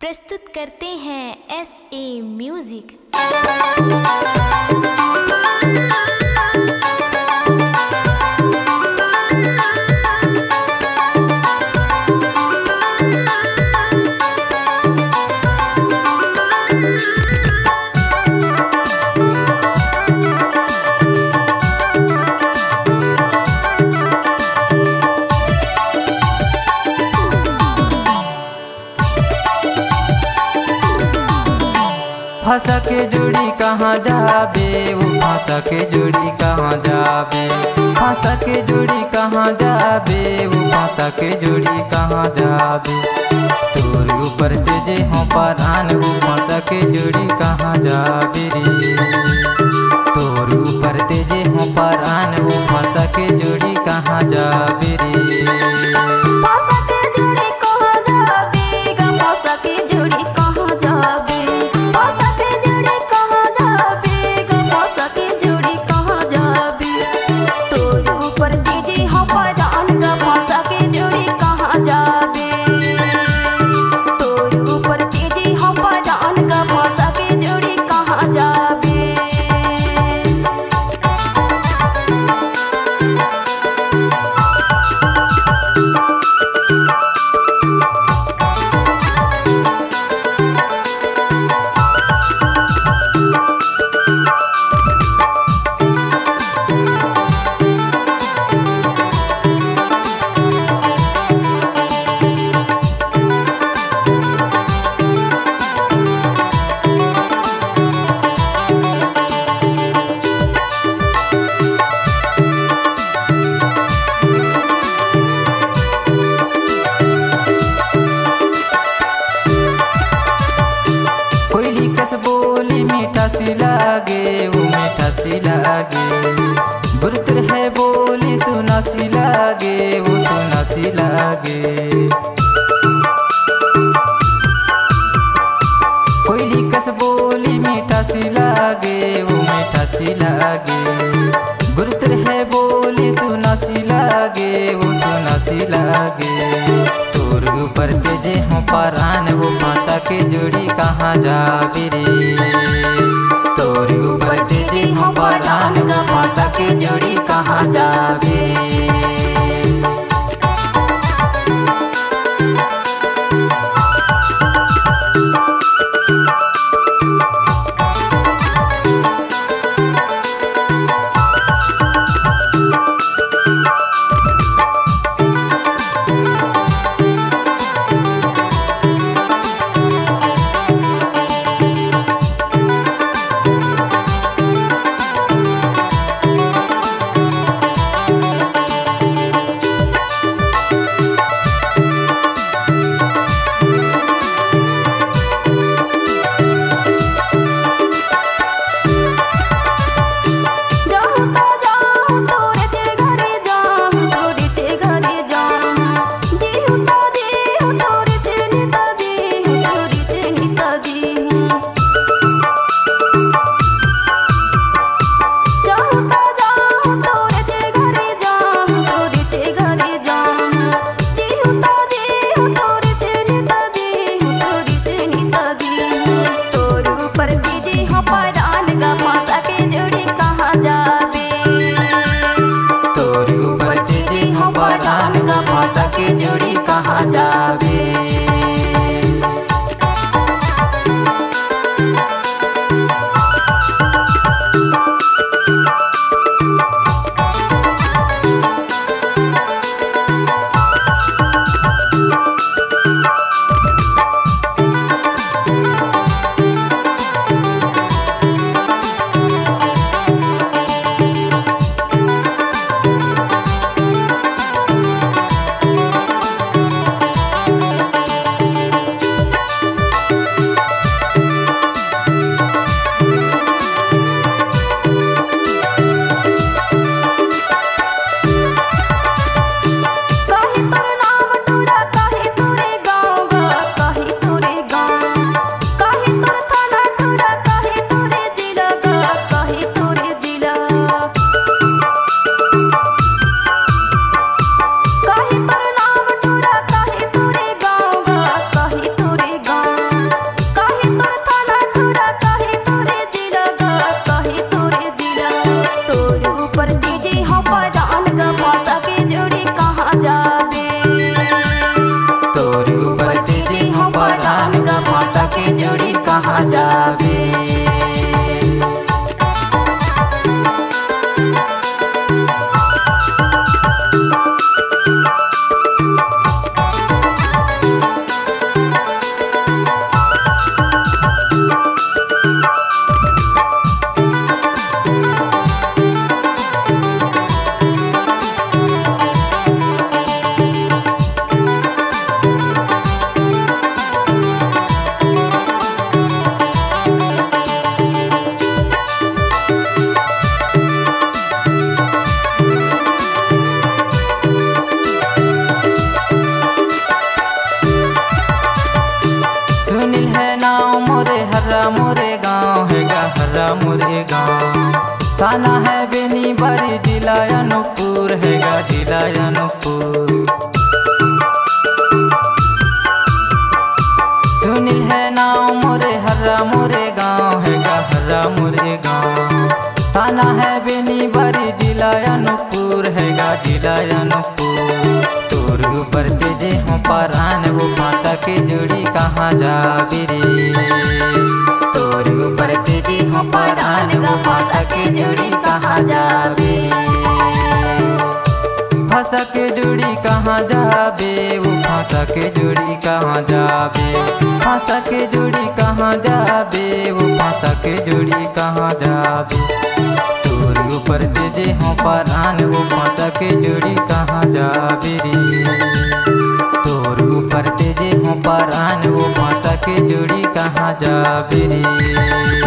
प्रस्तुत करते हैं SA म्यूजिक। फंसा के जोड़ी कहाँ जाबे, वो फंसा के जोड़ी कहाँ जाबे, फंसा के जोड़ी कहाँ जाबे, वो फंसा के जोड़ी कहाँ जाबे। तोर ऊपर तेजे हों परान, वो फंसा के जोड़ी कहाँ जाबे रे। तोर ऊपर तेजे हों परान, वो फंसा के जोड़ी कहाँ जाबे रे। बोली मीठा सी लागे, वो मीठा सी लागे। बुरतर है बोली सुना सी लागे, वो सुना सी लागे। कोयली कस बोली मीठा सी लागे, वो मीठा सी लागे। बुरतर है बोली सुना सी लागे, वो सुना सी लागे। तोर ऊपर तेजे हों परान, वो फंसा के जोड़ी कहाँ जाबे रे। तोर ऊपर तेजे हों परान, वो फंसा के जोड़ी कहाँ जाबे। कहाँ जाबे। सुनील है नाव मोरे हर्रा मोरे गाँव है गा हर्रा मोरे गाँव। थाना है बेनी बारी जिला अनूपपुर है गा जिला अनूपपुर। सुनील है नाव मोरे हर्रा मोरे गाँव है गा हर्रा मोरे गाँव। थाना है बेनी बारी जिला अनूपपुर है गा जिला अनूपपुर। तोर ऊपर तेजे हो परान वो फांसा के जोड़ी कहाँ जाबे रे। तोर ऊपर तेजे हो परान वो फांसा के जोड़ी कहाँ जाबे। फांसा के जोड़ी कहाँ जाबे वो फांसा के जोड़ी कहाँ जाबे। फांसा के जोड़ी कहाँ जाबे वो फांसा के जोड़ी कहाँ जाबे। तोर ऊपर तेजे हो परान वो फांसा के जोड़ी कहाँ जाबे रे। तोर ऊपर तेजे हो परान वो फांसा के जोड़ी कहाँ जाबे रे।